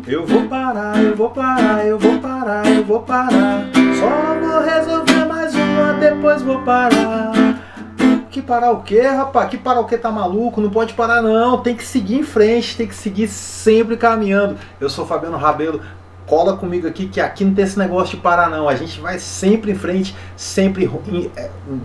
Eu vou parar, eu vou parar, eu vou parar, eu vou parar. Só vou resolver mais uma, depois vou parar. Que parar o quê, rapaz? Que parar o quê? Tá maluco? Não pode parar não, tem que seguir em frente, tem que seguir sempre caminhando. Eu sou Fabiano Rabelo, cola comigo aqui que aqui não tem esse negócio de parar não. A gente vai sempre em frente, sempre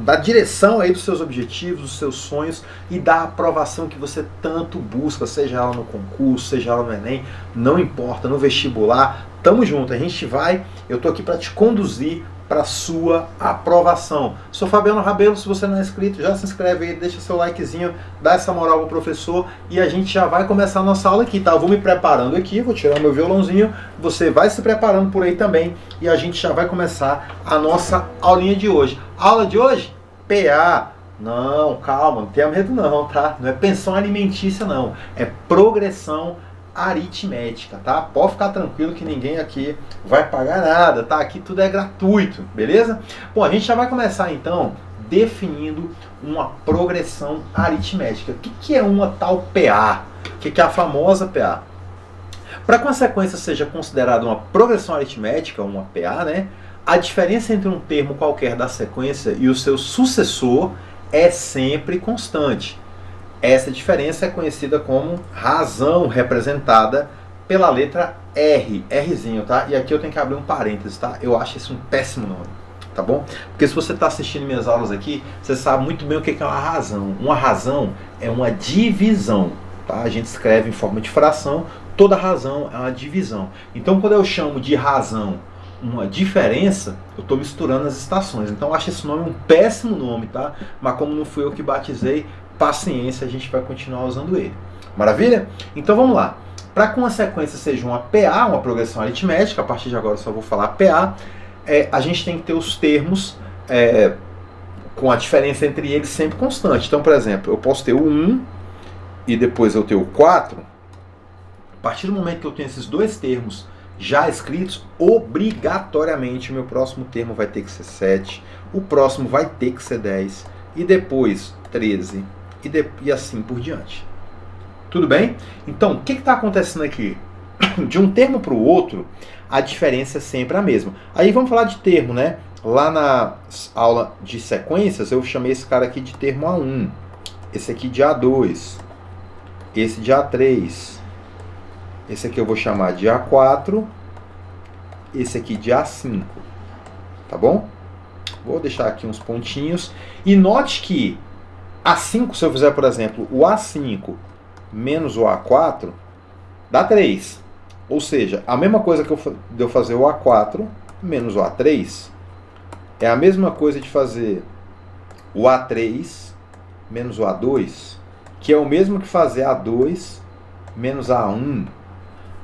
da direção aí dos seus objetivos, dos seus sonhos e da aprovação que você tanto busca, seja ela no concurso, seja ela no Enem, não importa, no vestibular. Tamo junto, a gente vai, eu tô aqui para te conduzir para sua aprovação. Sou Fabiano Rabelo, se você não é inscrito, já se inscreve aí, deixa seu likezinho, dá essa moral pro professor e a gente já vai começar a nossa aula aqui, tá? Eu vou me preparando aqui, vou tirar meu violãozinho, você vai se preparando por aí também e a gente já vai começar a nossa aulinha de hoje. Aula de hoje? PA. Não, calma, não tenha medo não, tá? Não é pensão alimentícia não, é progressão aritmética, tá? Pode ficar tranquilo que ninguém aqui vai pagar nada, tá? Aqui tudo é gratuito, beleza? Bom, a gente já vai começar então definindo uma progressão aritmética. O que é uma tal PA? O que é a famosa PA? Para que uma sequência seja considerada uma progressão aritmética, uma PA, né? A diferença entre um termo qualquer da sequência e o seu sucessor é sempre constante. Essa diferença é conhecida como razão, representada pela letra R, Rzinho, tá? E aqui eu tenho que abrir um parênteses, tá? Eu acho isso um péssimo nome, tá bom? Porque se você está assistindo minhas aulas aqui, você sabe muito bem o que é uma razão. Uma razão é uma divisão, tá? A gente escreve em forma de fração, toda razão é uma divisão. Então quando eu chamo de razão uma diferença, eu estou misturando as estações. Então eu acho esse nome um péssimo nome, tá? Mas como não fui eu que batizei, paciência, a gente vai continuar usando ele. Maravilha? Então vamos lá. Para que uma sequência seja uma PA, uma progressão aritmética, a partir de agora eu só vou falar PA, a gente tem que ter os termos com a diferença entre eles sempre constante. Então, por exemplo, eu posso ter o 1 e depois eu ter o 4. A partir do momento que eu tenho esses dois termos já escritos, obrigatoriamente o meu próximo termo vai ter que ser 7, o próximo vai ter que ser 10 e depois 13 e assim por diante. Tudo bem? Então, o que está acontecendo aqui? De um termo para o outro, a diferença é sempre a mesma. Aí vamos falar de termo, né? Lá na aula de sequências, eu chamei esse cara aqui de termo A1, esse aqui de A2, esse de A3, esse aqui eu vou chamar de A4, esse aqui de A5, tá bom? Vou deixar aqui uns pontinhos. E note que A5, se eu fizer, por exemplo, o A5 menos o A4, dá 3. Ou seja, a mesma coisa de eu fazer o A4 menos o A3, é a mesma coisa de fazer o A3 menos o A2, que é o mesmo que fazer A2 menos A1,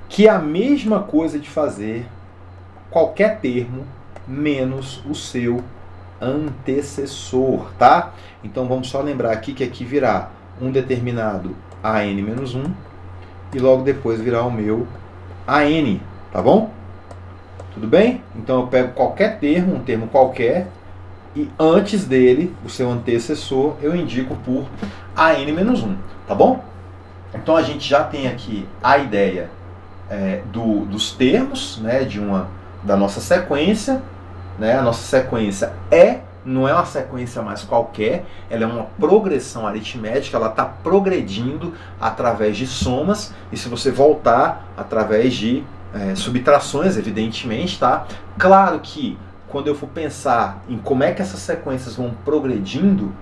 que é a mesma coisa de fazer qualquer termo menos o seu antecessor, tá? Então vamos só lembrar aqui que aqui virá um determinado AN-1 e logo depois virá o meu AN, tá bom? Tudo bem? Então eu pego qualquer termo, um termo qualquer, e antes dele, o seu antecessor, eu indico por AN-1, tá bom? Então a gente já tem aqui a ideia dos termos, né, da nossa sequência, né? A nossa sequência não é uma sequência mais qualquer, ela é uma progressão aritmética, ela está progredindo através de somas, e se você voltar através de subtrações, evidentemente, tá? Claro que quando eu for pensar em como é que essas sequências vão progredindo,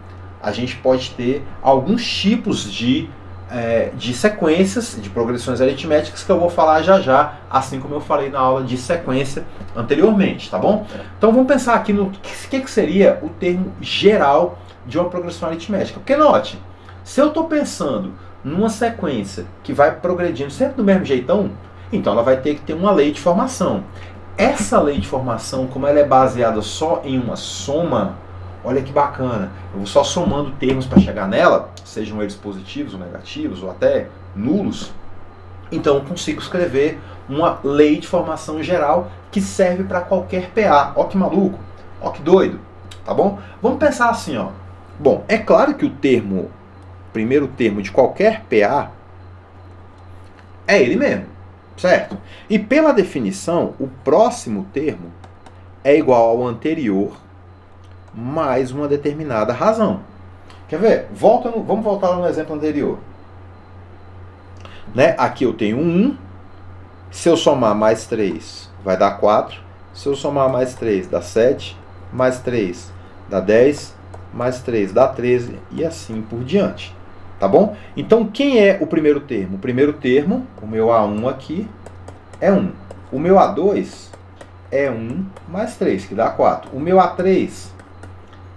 a gente pode ter alguns tipos de sequências, de progressões aritméticas que eu vou falar já já, assim como eu falei na aula de sequência anteriormente, tá bom? Então vamos pensar aqui no que seria o termo geral de uma progressão aritmética. Porque note, se eu estou pensando numa sequência que vai progredindo sempre do mesmo jeitão, então ela vai ter que ter uma lei de formação. Essa lei de formação, como ela é baseada só em uma soma, olha que bacana, eu vou só somando termos para chegar nela, sejam eles positivos ou negativos, ou até nulos, então eu consigo escrever uma lei de formação geral que serve para qualquer PA. Ó que maluco, ó que doido, tá bom? Vamos pensar assim, ó. Bom, é claro que o primeiro termo de qualquer PA é ele mesmo. certo? E pela definição, o próximo termo é igual ao anterior mais uma determinada razão. Quer ver? Vamos voltar lá no exemplo anterior. Né? Aqui eu tenho 1. Se eu somar mais 3, vai dar 4. Se eu somar mais 3, dá 7. Mais 3, dá 10. Mais 3, dá 13. E assim por diante. Tá bom? Então, quem é o primeiro termo? O primeiro termo, o meu A1 aqui, é 1. O meu A2 é 1 mais 3, que dá 4. O meu A3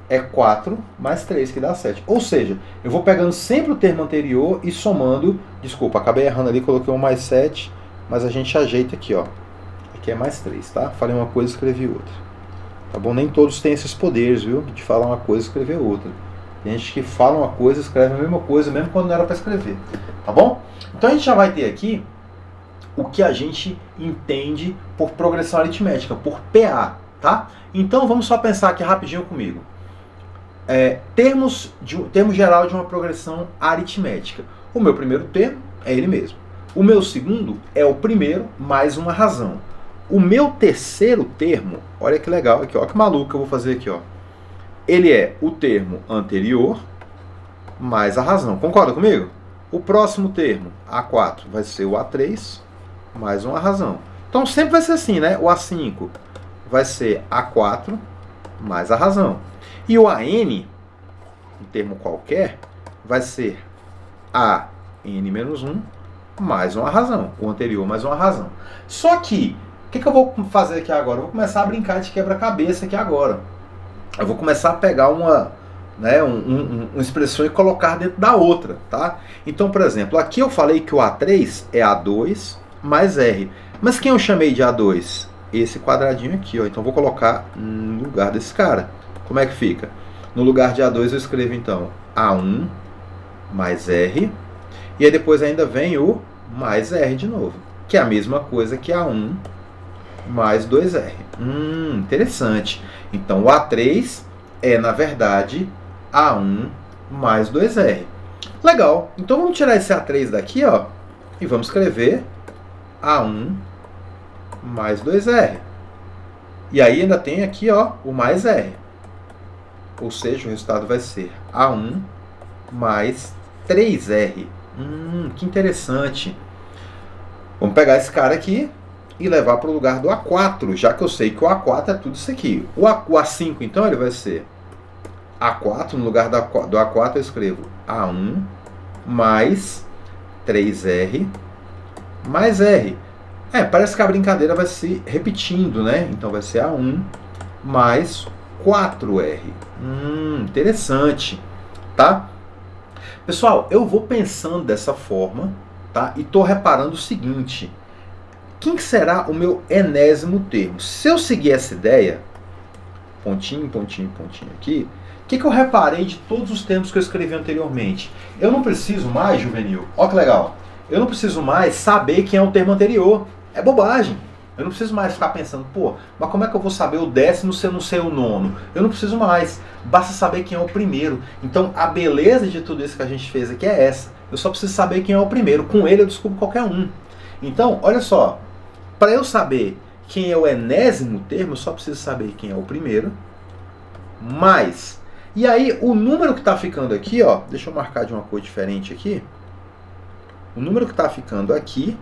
é 4 mais 3, que dá 7. Ou seja, eu vou pegando sempre o termo anterior e somando. Desculpa, acabei errando ali, coloquei 1 mais 7, mas a gente ajeita aqui, ó. Aqui é mais 3, tá? Falei uma coisa e escrevi outra. Tá bom? Nem todos têm esses poderes, viu? De falar uma coisa e escrever outra. Tem gente que fala uma coisa e escreve a mesma coisa, mesmo quando não era para escrever. Tá bom? Então a gente já vai ter aqui o que a gente entende por progressão aritmética, por PA, tá? Então vamos só pensar aqui rapidinho comigo. Termo geral de uma progressão aritmética. O meu primeiro termo é ele mesmo. O meu segundo é o primeiro mais uma razão. O meu terceiro termo, olha que legal aqui, ó, que maluco que eu vou fazer aqui, ó. Ele é o termo anterior mais a razão. Concorda comigo? O próximo termo, A4, vai ser o A3 mais uma razão. Então sempre vai ser assim, né? O A5 vai ser A4 mais a razão. E o AN, um termo qualquer, vai ser AN-1 mais uma razão. O anterior mais uma razão. Só que, o que eu vou fazer aqui agora? Eu vou começar a brincar de quebra-cabeça aqui agora. Eu vou começar a pegar uma expressão e colocar dentro da outra, tá? Então, por exemplo, aqui eu falei que o A3 é A2 mais R. Mas quem eu chamei de A2? Esse quadradinho aqui, ó. Então, eu vou colocar no lugar desse cara. Como é que fica? No lugar de A2 eu escrevo, então, A1 mais R. E aí depois ainda vem o mais R de novo. Que é a mesma coisa que A1 mais 2R. Interessante. Então, o A3 é, na verdade, A1 mais 2R. Legal. Então, vamos tirar esse A3 daqui, ó. E vamos escrever A1 mais 2R. E aí ainda tem aqui, ó, o mais R. Ou seja, o resultado vai ser A1 mais 3R. Que interessante. Vamos pegar esse cara aqui e levar para o lugar do A4, já que eu sei que o A4 é tudo isso aqui. O A5, então, ele vai ser A4, no lugar do A4 eu escrevo A1 mais 3R mais R. Parece que a brincadeira vai se repetindo, né? Então vai ser A1 mais 4R. Interessante, tá? Pessoal, eu vou pensando dessa forma, tá? E estou reparando o seguinte: quem será o meu enésimo termo? Se eu seguir essa ideia, pontinho, pontinho, pontinho aqui, o que eu reparei de todos os termos que eu escrevi anteriormente? Eu não preciso mais, Juvenil, ó que legal, eu não preciso mais saber quem é o termo anterior. É bobagem. Eu não preciso mais ficar pensando, pô, mas como é que eu vou saber o 10º se eu não sei o 9º? Eu não preciso mais. Basta saber quem é o primeiro. Então, a beleza de tudo isso que a gente fez aqui é essa. Eu só preciso saber quem é o primeiro. Com ele eu descubro qualquer um. Então, olha só. Para eu saber quem é o enésimo termo, eu só preciso saber quem é o primeiro. Mais. E aí, o número que está ficando aqui, ó. Deixa eu marcar de uma cor diferente aqui. O número que está ficando aqui.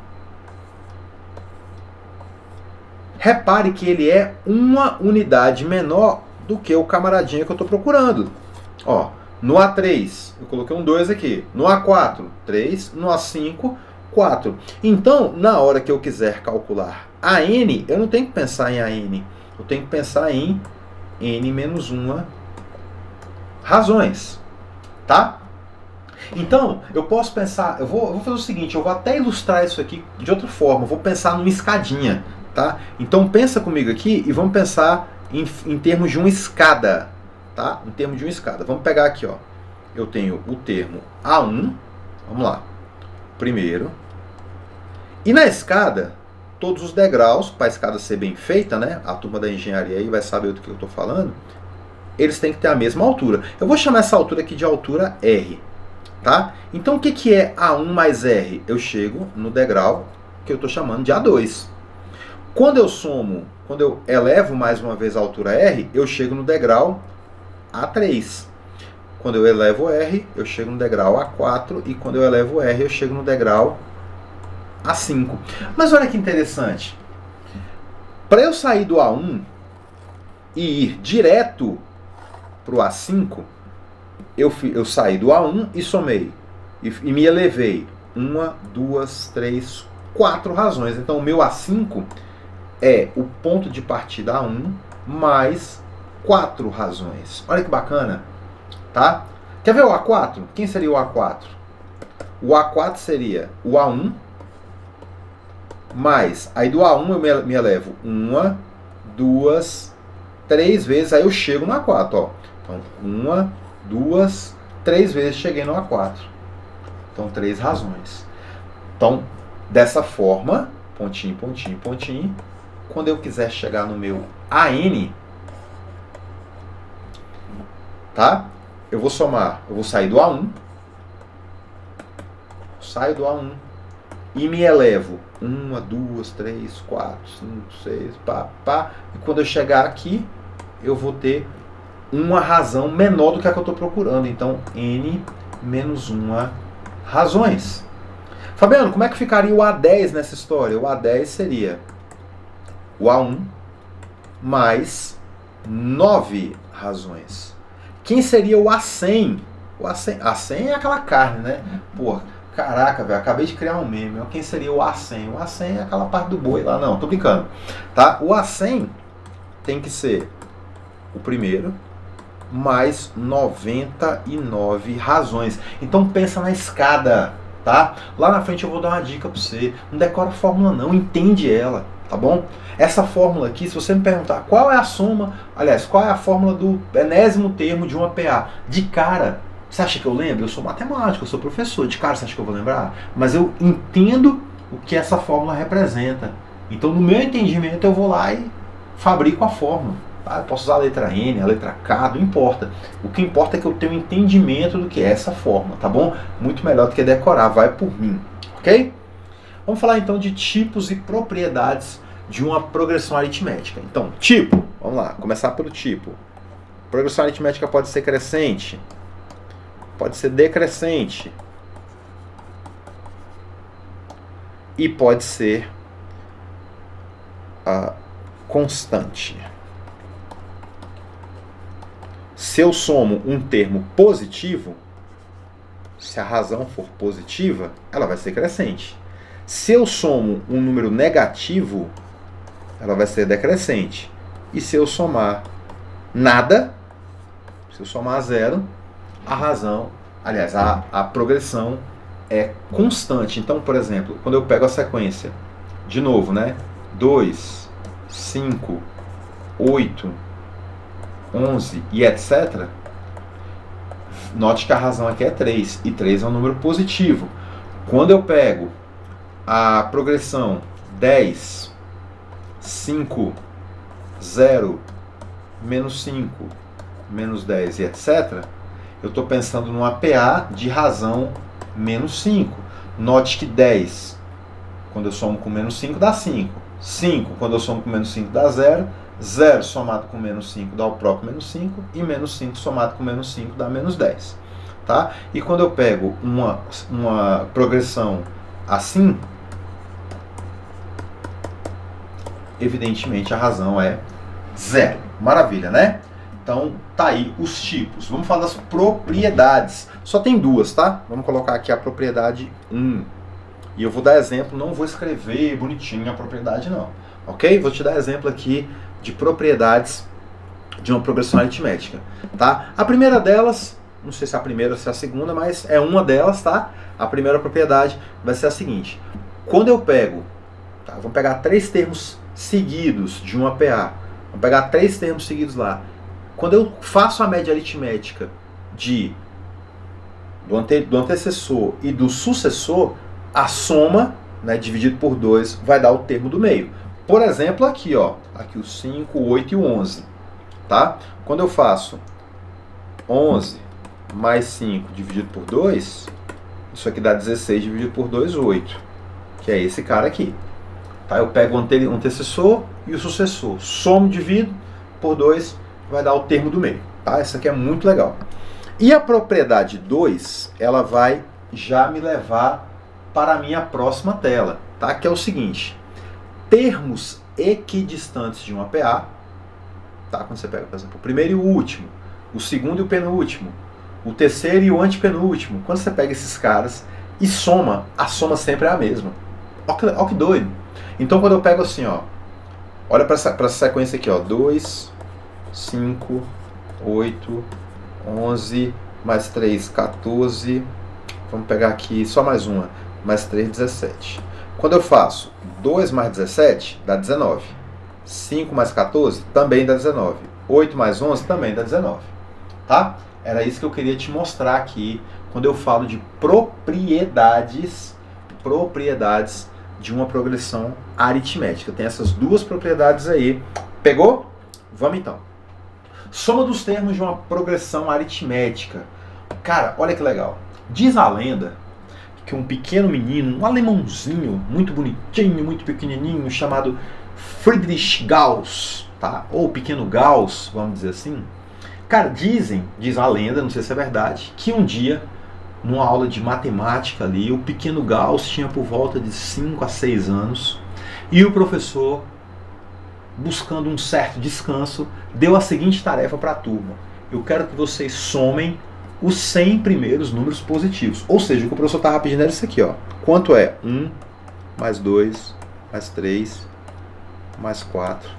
Repare que ele é uma unidade menor do que o camaradinha que eu estou procurando. Ó, no A3, eu coloquei um 2 aqui. No A4, 3. No A5, 4. Então, na hora que eu quiser calcular AN, eu não tenho que pensar em AN. Eu tenho que pensar em N-1 razões. Tá? Então, eu posso pensar... Eu vou fazer o seguinte, eu vou até ilustrar isso aqui de outra forma. Eu vou pensar numa escadinha. Tá? Então pensa comigo aqui e vamos pensar em termos de uma escada, tá? Em termos de uma escada. Vamos pegar aqui, ó. Eu tenho o termo A1, vamos lá, primeiro. E na escada, todos os degraus, para a escada ser bem feita, né? A turma da engenharia aí vai saber do que eu estou falando. Eles têm que ter a mesma altura. Eu vou chamar essa altura aqui de altura R, tá? Então o que é A1 mais R? Eu chego no degrau que eu estou chamando de A2. Quando eu elevo mais uma vez a altura R, eu chego no degrau A3. Quando eu elevo R, eu chego no degrau A4. E quando eu elevo R, eu chego no degrau A5. Mas olha que interessante. Para eu sair do A1 e ir direto para o A5, eu saí do A1 e somei. E me elevei. 1, 2, 3, 4 razões. Então o meu A5 é o ponto de partida A1 mais 4 razões. Olha que bacana. Tá? Quer ver o A4? Quem seria o A4? O A4 seria o A1 mais, aí do A1 eu me elevo 1, 2, 3 vezes, aí eu chego no A4, ó. Então, 1, 2, 3 vezes cheguei no A4. Então, 3 razões. Então, dessa forma, pontinho, pontinho, pontinho, quando eu quiser chegar no meu AN, tá? Eu vou somar, eu vou sair do A1, saio do A1 e me elevo 1, 2, 3, 4, 5, 6, pá, pá. E quando eu chegar aqui, eu vou ter uma razão menor do que a que eu estou procurando. Então, N menos 1 razões. Fabiano, como é que ficaria o A10 nessa história? O A10 seria o A1 mais 9 razões. Quem seria o A100? O A100 é aquela carne, né? Pô, caraca, velho, acabei de criar um meme. Quem seria o A100? O A100 é aquela parte do boi lá. Não, tô brincando. Tá? O A100 tem que ser o primeiro mais 99 razões. Então pensa na escada, tá? Lá na frente eu vou dar uma dica pra você. Não decora a fórmula não, entende ela, tá bom? Essa fórmula aqui, se você me perguntar qual é a soma, aliás, qual é a fórmula do enésimo termo de uma PA, de cara, você acha que eu lembro? Eu sou matemático, eu sou professor, de cara você acha que eu vou lembrar? Mas eu entendo o que essa fórmula representa. Então no meu entendimento eu vou lá e fabrico a fórmula. Tá? Eu posso usar a letra N, a letra K, não importa. O que importa é que eu tenho entendimento do que é essa fórmula, tá bom? Muito melhor do que decorar, vai por mim, ok? Vamos falar então de tipos e propriedades de uma progressão aritmética. Então, tipo, vamos lá, começar pelo tipo. Progressão aritmética pode ser crescente, pode ser decrescente e pode ser constante. Se eu somo um termo positivo, se a razão for positiva, ela vai ser crescente. Se eu somo um número negativo, ela vai ser decrescente. E se eu somar nada, se eu somar zero, a razão, aliás, a progressão é constante. Então, por exemplo, quando eu pego a sequência, de novo, né? 2, 5, 8, 11 e etc. Note que a razão aqui é 3. E 3 é um número positivo. Quando eu pego a progressão 10, 5, 0, menos 5, menos 10 e etc., eu estou pensando numa PA de razão menos 5. Note que 10, quando eu somo com menos 5, dá 5. 5, quando eu somo com menos 5, dá 0. 0 somado com menos 5 dá o próprio menos 5. E menos 5 somado com menos 5 dá menos 10. Tá? E quando eu pego uma progressão assim, evidentemente a razão é 0. Maravilha, né? Então, tá aí os tipos. Vamos falar das propriedades. Só tem duas, tá? Vamos colocar aqui a propriedade 1. E eu vou dar exemplo, não vou escrever bonitinho a propriedade não. Ok? Vou te dar exemplo aqui de propriedades de uma progressão aritmética. Tá? A primeira delas, não sei se é a primeira ou se é a segunda, mas é uma delas, tá? A primeira propriedade vai ser a seguinte. Quando eu pego, tá? Vamos pegar 3 termos seguidos de uma PA. Vamos pegar 3 termos seguidos lá. Quando eu faço a média aritmética do antecessor e do sucessor, a soma, né, dividido por 2, vai dar o termo do meio. Por exemplo, aqui, ó, aqui o 5, 8 e o 11. Tá? Quando eu faço 11 mais 5 dividido por 2, isso aqui dá 16 dividido por 2, 8. que é esse cara aqui. Tá? Eu pego o antecessor e o sucessor, somo, divido por 2, vai dar o termo do meio. Tá? Essa aqui é muito legal. E a propriedade 2, ela vai já me levar para a minha próxima tela, tá? Que é o seguinte: termos equidistantes de um APA, tá? Quando você pega, por exemplo, o primeiro e o último, o segundo e o penúltimo, o terceiro e o antepenúltimo, quando você pega esses caras e soma, a soma sempre é a mesma. Olha que doido. Então quando eu pego assim, ó, olha para essa sequência aqui, ó, 2, 5, 8, 11, mais 3, 14, vamos pegar aqui só mais uma, mais 3, 17. Quando eu faço 2 mais 17, dá 19. 5 mais 14, também dá 19. 8 mais 11, também dá 19. Tá? Era isso que eu queria te mostrar aqui, quando eu falo de propriedades de uma progressão aritmética. Tem essas duas propriedades aí. Pegou? Vamos então. Soma dos termos de uma progressão aritmética. Cara, olha que legal. Diz a lenda que um pequeno menino, um alemãozinho, muito bonitinho, muito pequenininho, chamado Friedrich Gauss, tá? Ou pequeno Gauss, vamos dizer assim. Cara, diz a lenda, não sei se é verdade, que um dia, numa aula de matemática ali, o pequeno Gauss tinha por volta de 5 a 6 anos, e o professor, buscando um certo descanso, deu a seguinte tarefa para a turma: eu quero que vocês somem os 100 primeiros números positivos. Ou seja, o que o professor estava pedindo era isso aqui, ó. Quanto é 1, mais 2, mais 3, mais 4,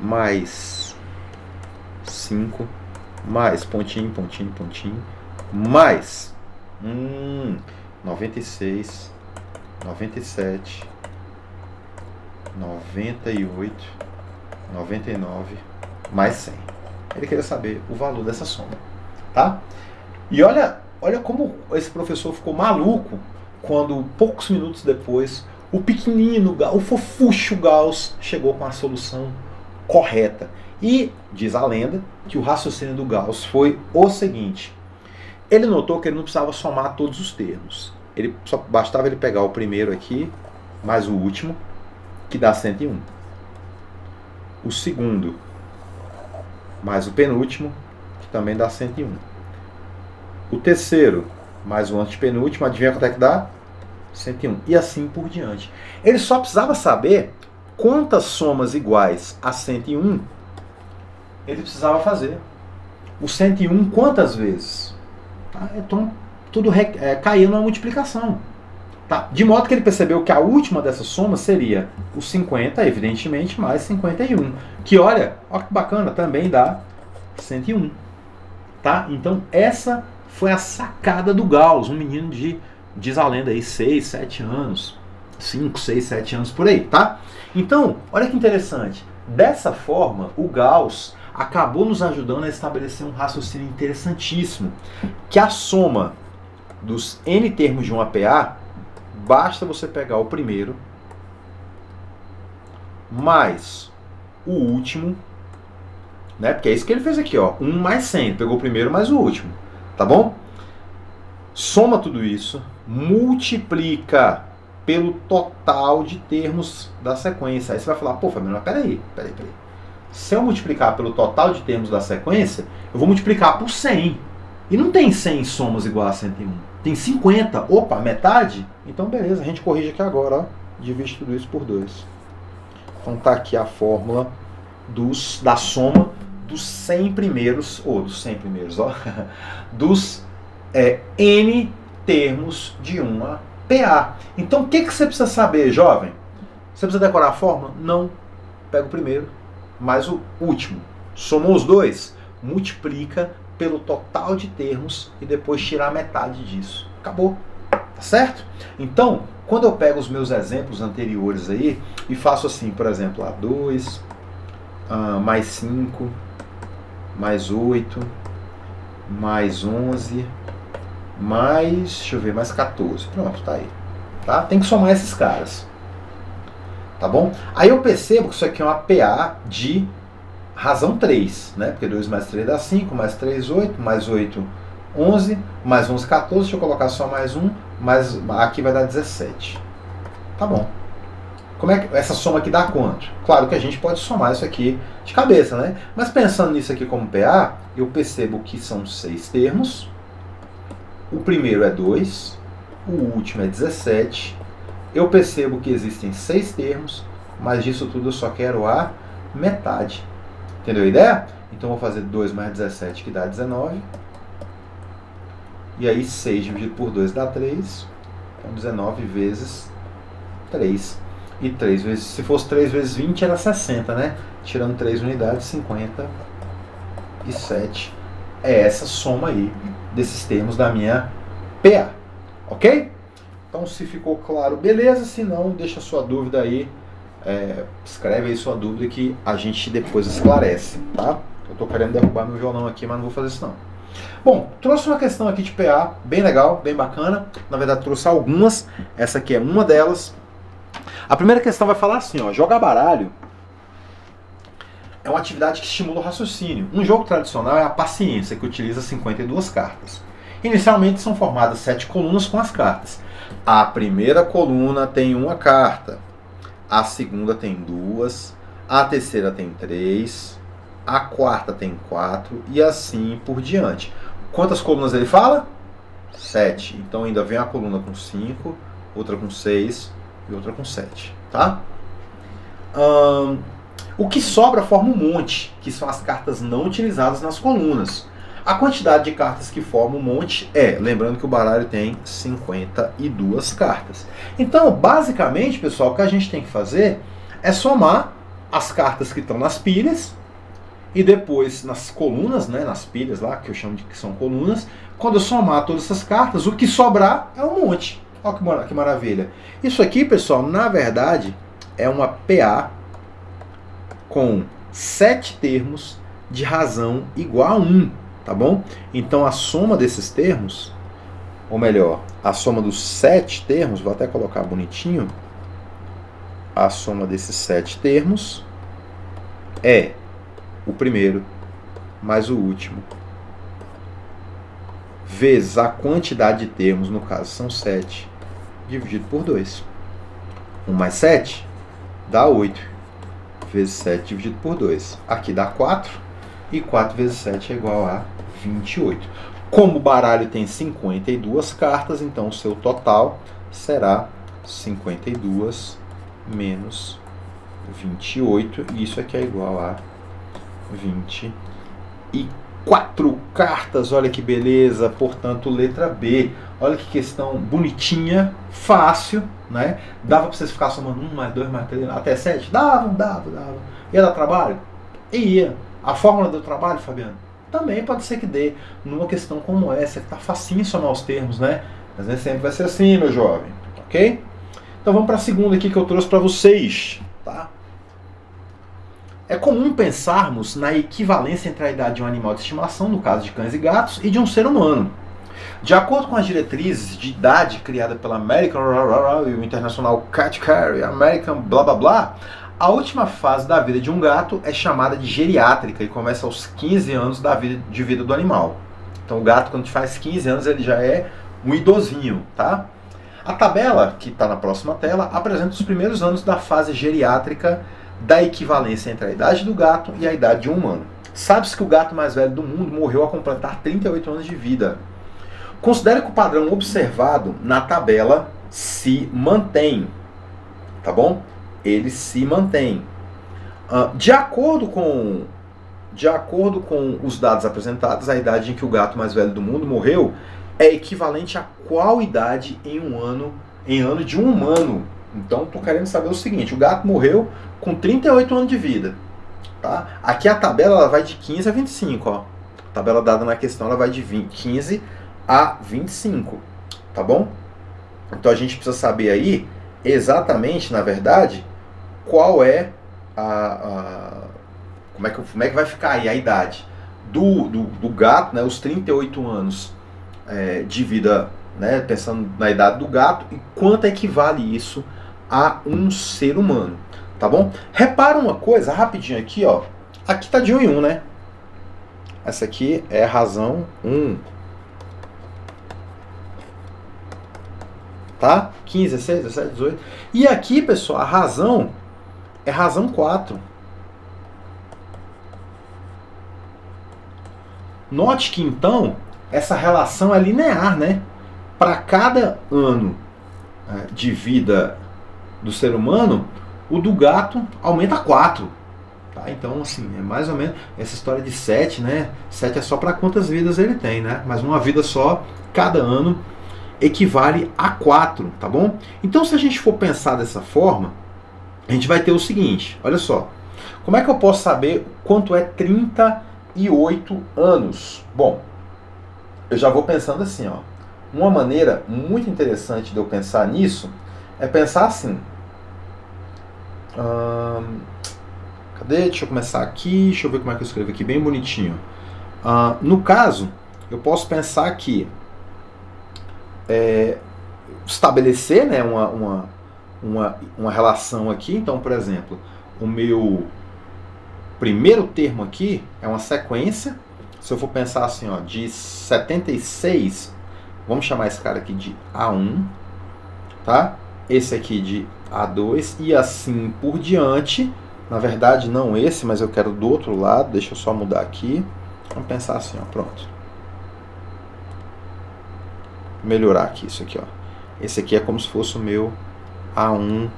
mais 5, mais pontinho, pontinho, pontinho, mais 96, 97, 98, 99, mais 100. Ele queria saber o valor dessa soma, tá? E olha como esse professor ficou maluco quando, poucos minutos depois, o pequenino, o fofucho Gauss chegou com a solução correta. E diz a lenda que o raciocínio do Gauss foi o seguinte: ele notou que ele não precisava somar todos os termos. Só bastava ele pegar o primeiro aqui, mais o último, que dá 101. O segundo, mais o penúltimo, que também dá 101. O terceiro, mais o antepenúltimo, adivinha quanto é que dá? 101. E assim por diante. Ele só precisava saber quantas somas iguais a 101 ele precisava fazer. O 101 quantas vezes? Tá? Então, tudo caía numa multiplicação. Tá? De modo que ele percebeu que a última dessas somas seria o 50, evidentemente, mais 51. Que olha que bacana, também dá 101. Tá? Então, essa foi a sacada do Gauss, um menino de, diz a lenda aí, 6, 7 anos. 5, 6, 7 anos por aí, tá? Então, olha que interessante. Dessa forma, o Gauss acabou nos ajudando a estabelecer um raciocínio interessantíssimo, que a soma dos n termos de um APA, basta você pegar o primeiro mais o último, né? Porque é isso que ele fez aqui, ó, 1 mais 100, ele pegou o primeiro mais o último, tá bom? Soma tudo isso, multiplica pelo total de termos da sequência. Aí você vai falar: pô, Fabiano, mas peraí. Se eu multiplicar pelo total de termos da sequência, eu vou multiplicar por 100. E não tem 100 somas igual a 101. Tem 50. Opa, metade? Então beleza, a gente corrige aqui agora, ó. Divide tudo isso por 2. Então tá aqui a fórmula da soma dos 100 primeiros, dos n termos de uma PA. Então o que você precisa saber, jovem? Você precisa decorar a fórmula? Não. Pega o primeiro mais o último. Somou os dois, multiplica pelo total de termos e depois tira a metade disso. Acabou. Tá certo? Então, quando eu pego os meus exemplos anteriores aí e faço assim, por exemplo, 2, mais 5, mais 8, mais 11, deixa eu ver, mais 14. Pronto, tá aí. Tá? Tem que somar esses caras. Tá bom? Aí eu percebo que isso aqui é uma PA de razão 3, né? Porque 2 mais 3 dá 5, mais 3, 8, mais 8, 11, mais 11, 14. Deixa eu colocar só mais um, mas aqui vai dar 17. Tá bom. Como é que essa soma aqui dá quanto? Claro que a gente pode somar isso aqui de cabeça, né? Mas pensando nisso aqui como PA, eu percebo que são 6 termos. O primeiro é 2, o último é 17. Eu percebo que existem 6 termos, mas disso tudo eu só quero a metade. Entendeu a ideia? Então eu vou fazer 2 mais 17, que dá 19. E aí 6 dividido por 2 dá 3. Então 19 vezes 3. E 3 vezes, se fosse 3 vezes 20 era 60, né? Tirando 3 unidades, 57. É essa soma aí desses termos da minha PA. Ok? Então se ficou claro, beleza. Se não, deixa a sua dúvida aí. Escreve aí sua dúvida que a gente depois esclarece, tá? Eu tô querendo derrubar meu violão aqui, mas não vou fazer isso não. Bom, trouxe uma questão aqui de PA, bem legal, bem bacana. Na verdade trouxe algumas, essa aqui é uma delas. A primeira questão vai falar assim, ó, jogar baralho é uma atividade que estimula o raciocínio. Um jogo tradicional é a paciência, que utiliza 52 cartas. Inicialmente são formadas 7 colunas com as cartas. A primeira coluna tem uma carta, a segunda tem 2, a terceira tem 3, a quarta tem 4 e assim por diante. Quantas colunas ele fala? 7. Então ainda vem a coluna com 5, outra com 6 e outra com 7, tá? O que sobra forma um monte, que são as cartas não utilizadas nas colunas. A quantidade de cartas que forma um monte lembrando que o baralho tem 52 cartas. Então, basicamente, pessoal, o que a gente tem que fazer é somar as cartas que estão nas pilhas e depois nas colunas, né, nas pilhas lá, que eu chamo de que são colunas. Quando eu somar todas essas cartas, o que sobrar é um monte. Olha que maravilha. Isso aqui, pessoal, na verdade, é uma PA com 7 termos de razão igual a 1, tá bom? Então a soma desses termos, ou melhor, a soma dos 7 termos, vou até colocar bonitinho, a soma desses 7 termos é o primeiro mais o último, vezes a quantidade de termos, no caso são 7, dividido por 2. 1 mais 7 dá 8, vezes 7 dividido por 2. Aqui dá 4, e 4 vezes 7 é igual a 28. Como o baralho tem 52 cartas, então o seu total será 52 menos 28, e isso aqui é igual a 24 cartas. Olha que beleza, portanto, letra B. Olha que questão bonitinha, fácil, né? Dava para vocês ficar somando 1 mais 2 mais 3 até 7? Dava. Ia dar trabalho? Ia. A fórmula do trabalho, Fabiano? Também pode ser que dê. Numa questão como essa, que tá facinho somar os termos, né? Mas nem sempre vai ser assim, meu jovem. Ok? Então vamos para a segunda aqui que eu trouxe para vocês, tá? É comum pensarmos na equivalência entre a idade de um animal de estimação, no caso de cães e gatos, e de um ser humano. De acordo com as diretrizes de idade criada pela American e o International Cat Care, American blá blá blá, a última fase da vida de um gato é chamada de geriátrica e começa aos 15 anos de vida do animal. Então o gato, quando faz 15 anos, ele já é um idosinho, tá? A tabela, que está na próxima tela, apresenta os primeiros anos da fase geriátrica da equivalência entre a idade do gato e a idade de um humano. Sabe-se que o gato mais velho do mundo morreu ao completar 38 anos de vida. Considere que o padrão observado na tabela se mantém, tá bom? Ele se mantém. De acordo com os dados apresentados, a idade em que o gato mais velho do mundo morreu é equivalente a qual idade em ano de um humano? Então, estou querendo saber o seguinte, o gato morreu com 38 anos de vida. Tá? Aqui a tabela ela vai de 15 a 25. Ó. A tabela dada na questão ela vai de 15 a 25. Tá bom? Então a gente precisa saber aí exatamente, na verdade, qual é como é que vai ficar aí a idade do gato, né, os 38 anos de vida, né, pensando na idade do gato, e quanto equivale isso a um ser humano, tá bom? Repara uma coisa, rapidinho aqui, ó. Aqui tá de 1 em 1, né? Essa aqui é a razão 1. tá? 15, 16, 17, 18. E aqui, pessoal, a razão é razão 4. Note que, então, essa relação é linear, né? Para cada ano de vida do ser humano, o do gato aumenta 4. Tá? Então, assim, é mais ou menos essa história de 7, né? 7 é só para quantas vidas ele tem, né? Mas uma vida só, cada ano, equivale a 4, tá bom? Então, se a gente for pensar dessa forma, a gente vai ter o seguinte, olha só. Como é que eu posso saber quanto é 38 anos? Bom, eu já vou pensando assim, ó. Uma maneira muito interessante de eu pensar nisso é pensar assim. Cadê? Deixa eu começar aqui. Deixa eu ver como é que eu escrevo aqui, bem bonitinho. No caso, eu posso pensar que estabelecer, né, uma relação aqui. Então, por exemplo, o meu primeiro termo aqui é uma sequência. Se eu for pensar assim, ó, de 76, vamos chamar esse cara aqui de A1, tá? Esse aqui de A2 e assim por diante. Na verdade, não esse, mas eu quero do outro lado. Deixa eu só mudar aqui. Vamos pensar assim, ó, pronto. Melhorar aqui isso aqui, ó. Esse aqui é como se fosse o meu A1,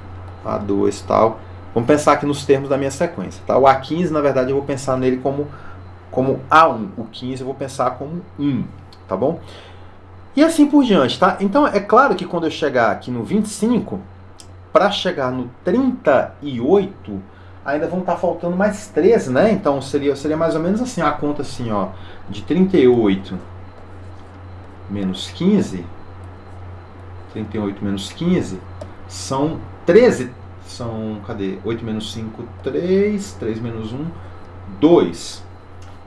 A2 e tal. Vamos pensar aqui nos termos da minha sequência, tá? O A15, na verdade, eu vou pensar nele como A1. O 15 eu vou pensar como 1, tá bom? E assim por diante, tá? Então, é claro que quando eu chegar aqui no 25, para chegar no 38, ainda vão estar faltando mais 13, né? Então, seria mais ou menos assim, a conta assim, ó, de 38 menos 15, 38 menos 15, são 13, cadê? 8 menos 5, 3, 3 menos 1, 2,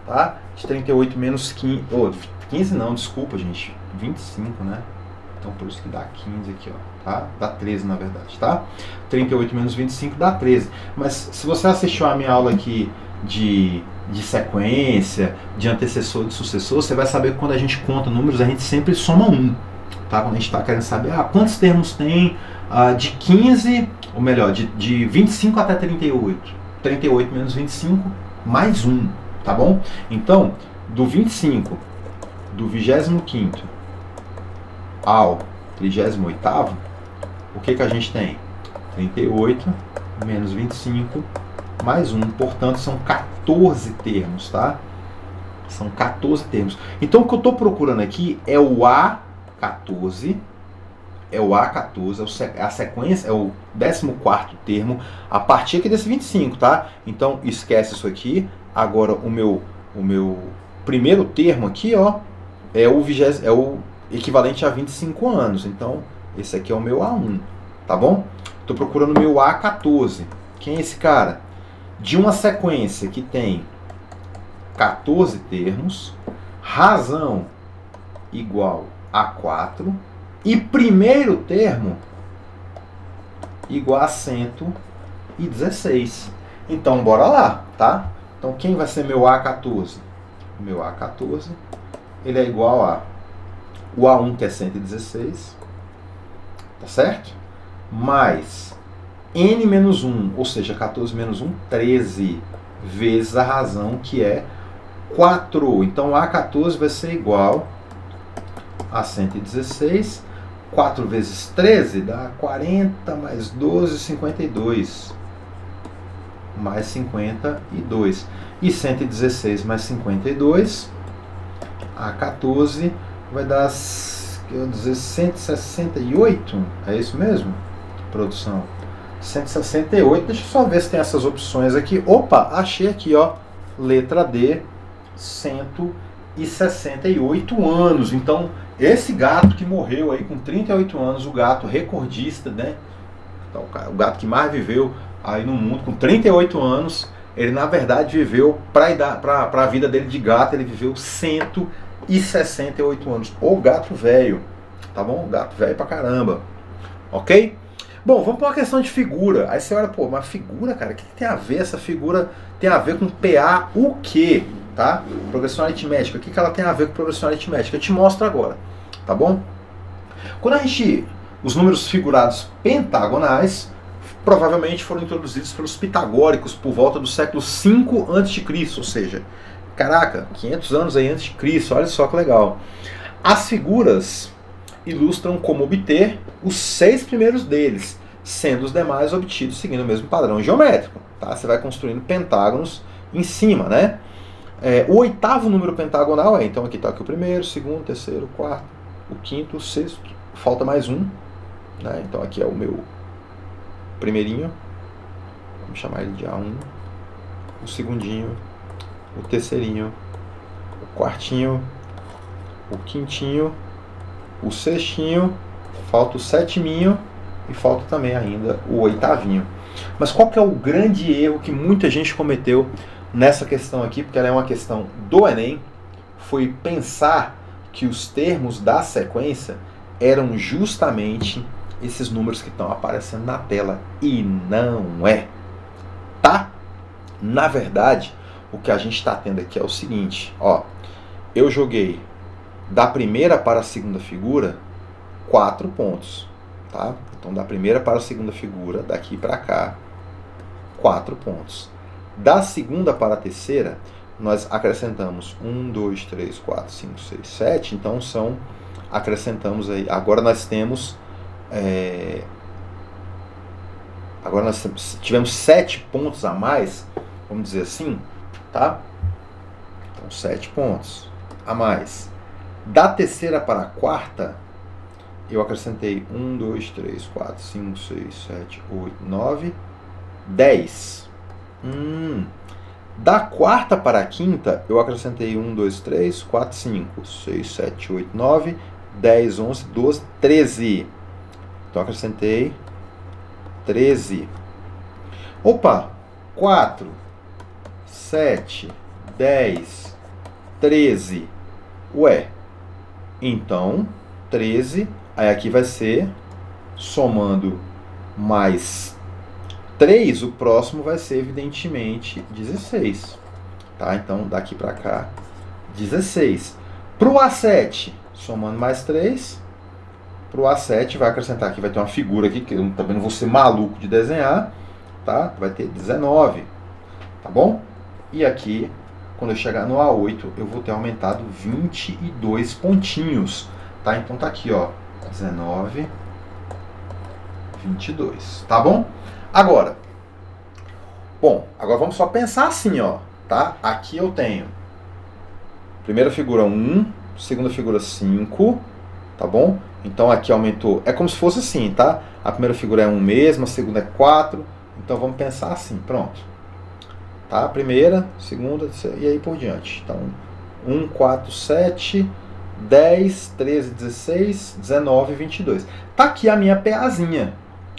tá? De 38 menos 15, 15 não, desculpa, gente, 25, né? Então, por isso que dá 15 aqui, ó, tá? Dá 13, na verdade, tá? 38 menos 25 dá 13. Mas, se você assistiu a minha aula aqui de sequência, de antecessor, de sucessor, você vai saber que quando a gente conta números, a gente sempre soma 1, tá? Quando a gente está querendo saber, quantos termos tem de 15, ou melhor, de 25 até 38. 38 menos 25, mais 1, tá bom? Então, do 25, do 25º ao 38º, o que a gente tem? 38 menos 25 mais 1, portanto são 14 termos, tá? São 14 termos. Então o que eu estou procurando aqui é o A14, a sequência, é o 14º termo, a partir aqui desse 25, tá? Então esquece isso aqui. Agora o meu primeiro termo aqui, ó, é o equivalente a 25 anos. Então, esse aqui é o meu A1, tá bom? Estou procurando o meu A14. Quem é esse cara? De uma sequência que tem 14 termos, razão igual a 4 e primeiro termo igual a 116. Então, bora lá, tá? Então, quem vai ser meu A14? O meu A14, ele é igual a o A1, que é 116, tá certo? Mais N menos 1, ou seja, 14 menos 1, 13, vezes a razão, que é 4. Então, A14 vai ser igual a 116. 4 vezes 13 dá 40, mais 12, 52. Mais 52. E 116 mais 52, A14 vai dar, eu dizer, 168. É isso mesmo, produção? 168. Deixa eu só ver se tem essas opções aqui. Opa, achei aqui, ó. Letra D, 168 anos. Então, esse gato que morreu aí com 38 anos, o gato recordista, né? Então, o gato que mais viveu aí no mundo, com 38 anos, ele na verdade viveu, para a vida dele de gato, ele viveu 168 anos. O gato velho, tá bom? Gato velho pra caramba, ok? Bom, vamos para uma questão de figura. Aí você olha, pô, uma figura, cara, o que tem a ver? Essa figura tem a ver com PA o quê? Tá? Progressão aritmética. O que ela tem a ver com progressão aritmética? Eu te mostro agora, tá bom? Quando a gente Os números figurados pentagonais provavelmente foram introduzidos pelos pitagóricos por volta do século V a.C., ou seja, caraca, 500 anos aí antes de Cristo, olha só que legal. As figuras ilustram como obter os 6 primeiros deles, sendo os demais obtidos seguindo o mesmo padrão geométrico. Tá? Você vai construindo pentágonos em cima, né? O 8º número pentagonal é, então aqui está aqui o primeiro, segundo, terceiro, quarto, o quinto, o sexto, falta mais um, né? Então aqui é o meu primeirinho, vamos chamar ele de A1, o segundinho, o terceirinho, o quartinho, o quintinho, o sextinho, falta o setiminho e falta também ainda o 8º. Mas qual que é o grande erro que muita gente cometeu nessa questão aqui, porque ela é uma questão do Enem, foi pensar que os termos da sequência eram justamente esses números que estão aparecendo na tela, e não é, tá? Na verdade, o que a gente está tendo aqui é o seguinte, ó, eu joguei da primeira para a segunda figura 4 pontos, tá? Então da primeira para a segunda figura, daqui para cá, 4 pontos. Da segunda para a terceira, nós acrescentamos 1, 2, 3, 4, 5, 6, 7, então acrescentamos aí, agora nós tivemos 7 pontos a mais, vamos dizer assim, tá? Então 7 pontos a mais. Da terceira para a quarta, eu acrescentei 1, 2, 3, 4, 5, 6, 7, 8, 9, 10. Da quarta para a quinta, eu acrescentei 1, 2, 3, 4, 5, 6, 7, 8, 9, 10, 11, 12, 13. Então acrescentei 13. Opa! 4, 7, 10, 13. Ué, então 13, aí aqui vai ser, somando mais 3, o próximo vai ser evidentemente 16. Tá? Então daqui para cá, 16. Para o A7, somando mais 3, para o A7 vai acrescentar aqui, vai ter uma figura aqui, que eu também não vou ser maluco de desenhar, tá? Vai ter 19, tá bom? E aqui, quando eu chegar no A8, eu vou ter aumentado 22 pontinhos, tá? Então tá aqui, ó, 19, 22, tá bom? Agora vamos só pensar assim, ó, tá? Aqui eu tenho primeira figura 1, segunda figura 5, tá bom? Então aqui aumentou, é como se fosse assim, tá? A primeira figura é 1 mesmo, a segunda é 4, então vamos pensar assim, pronto. Tá? Primeira, segunda, e aí por diante. Então 1, 4, 7, 10, 13, 16, 19, 22. Tá aqui a minha PAzinha.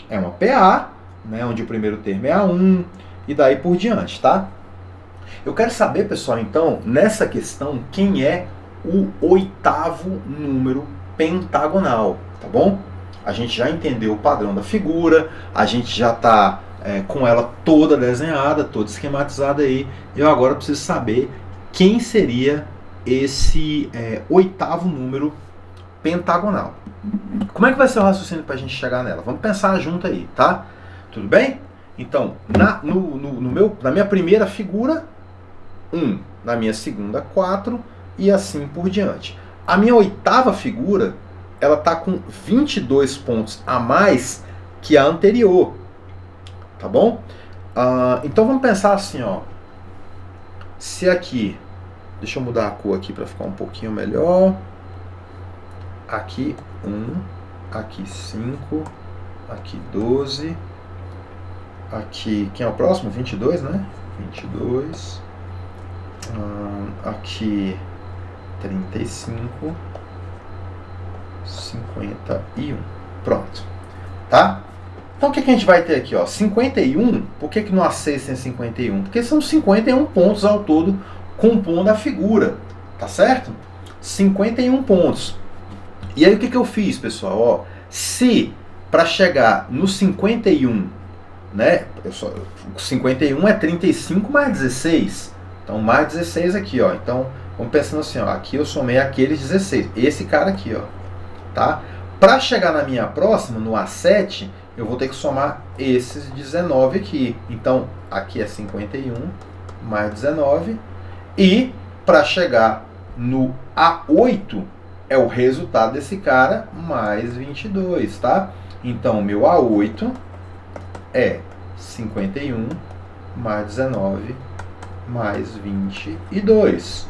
É uma PA, né, onde o primeiro termo é A1, e daí por diante, tá? Eu quero saber, pessoal, então, nessa questão, quem é o 8º número pentagonal, tá bom? A gente já entendeu o padrão da figura, a gente já está com ela toda desenhada, toda esquematizada aí. Eu agora preciso saber quem seria esse 8º número pentagonal. Como é que vai ser o raciocínio para a gente chegar nela? Vamos pensar junto aí, tá? Tudo bem? Então, na minha primeira figura, 1. Na minha segunda, 4. E assim por diante. A minha 8ª figura, ela está com 22 pontos a mais que a anterior. Tá bom? Então vamos pensar assim, ó. Se aqui, deixa eu mudar a cor aqui para ficar um pouquinho melhor. Aqui 1, aqui 5, aqui 12, aqui, quem é o próximo? 22, né? 22, aqui 35, 51. Pronto. Tá? Então o que a gente vai ter aqui? Ó? 51, por que no A6 tem 51? Porque são 51 pontos ao todo compondo a figura. Tá certo? 51 pontos. E aí o que eu fiz, pessoal? Ó, se para chegar no 51, né? 51 é 35 mais 16. Então mais 16 aqui, ó. Então vamos pensando assim, ó. Aqui eu somei aqueles 16. Esse cara aqui, ó. Tá? Para chegar na minha próxima, no A7, eu vou ter que somar esses 19 aqui. Então, aqui é 51 mais 19. E para chegar no A8, é o resultado desse cara mais 22, tá? Então, meu A8 é 51 mais 19 mais 22.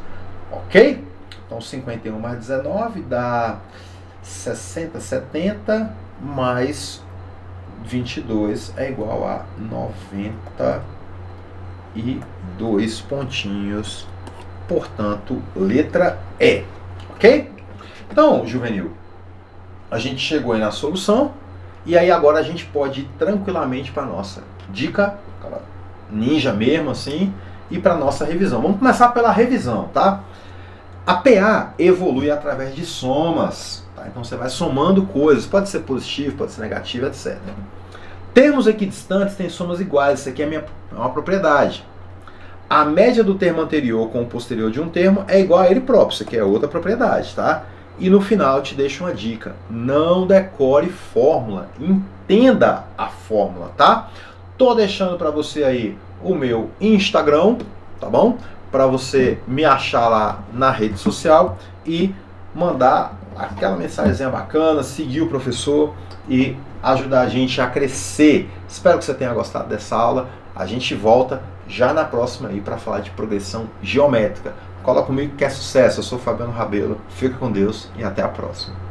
Ok? Então, 51 mais 19 dá 60, 70 mais 22 é igual a 92 pontinhos. Portanto, letra E. Ok? Então, juvenil, a gente chegou aí na solução. E aí agora a gente pode ir tranquilamente para a nossa dica, ninja mesmo assim, e para a nossa revisão. Vamos começar pela revisão, tá? A PA evolui através de somas, tá? Então você vai somando coisas, pode ser positivo, pode ser negativo, etc. Termos equidistantes têm somas iguais, isso aqui é uma propriedade. A média do termo anterior com o posterior de um termo é igual a ele próprio, isso aqui é outra propriedade, tá? E no final eu te deixo uma dica, não decore fórmula, entenda a fórmula, tá? Tô deixando para você aí o meu Instagram, tá bom? Para você me achar lá na rede social e mandar aquela mensagenzinha bacana, seguir o professor e ajudar a gente a crescer. Espero que você tenha gostado dessa aula. A gente volta já na próxima aí para falar de progressão geométrica. Cola comigo que é sucesso. Eu sou Fabiano Rabelo. Fica com Deus e até a próxima.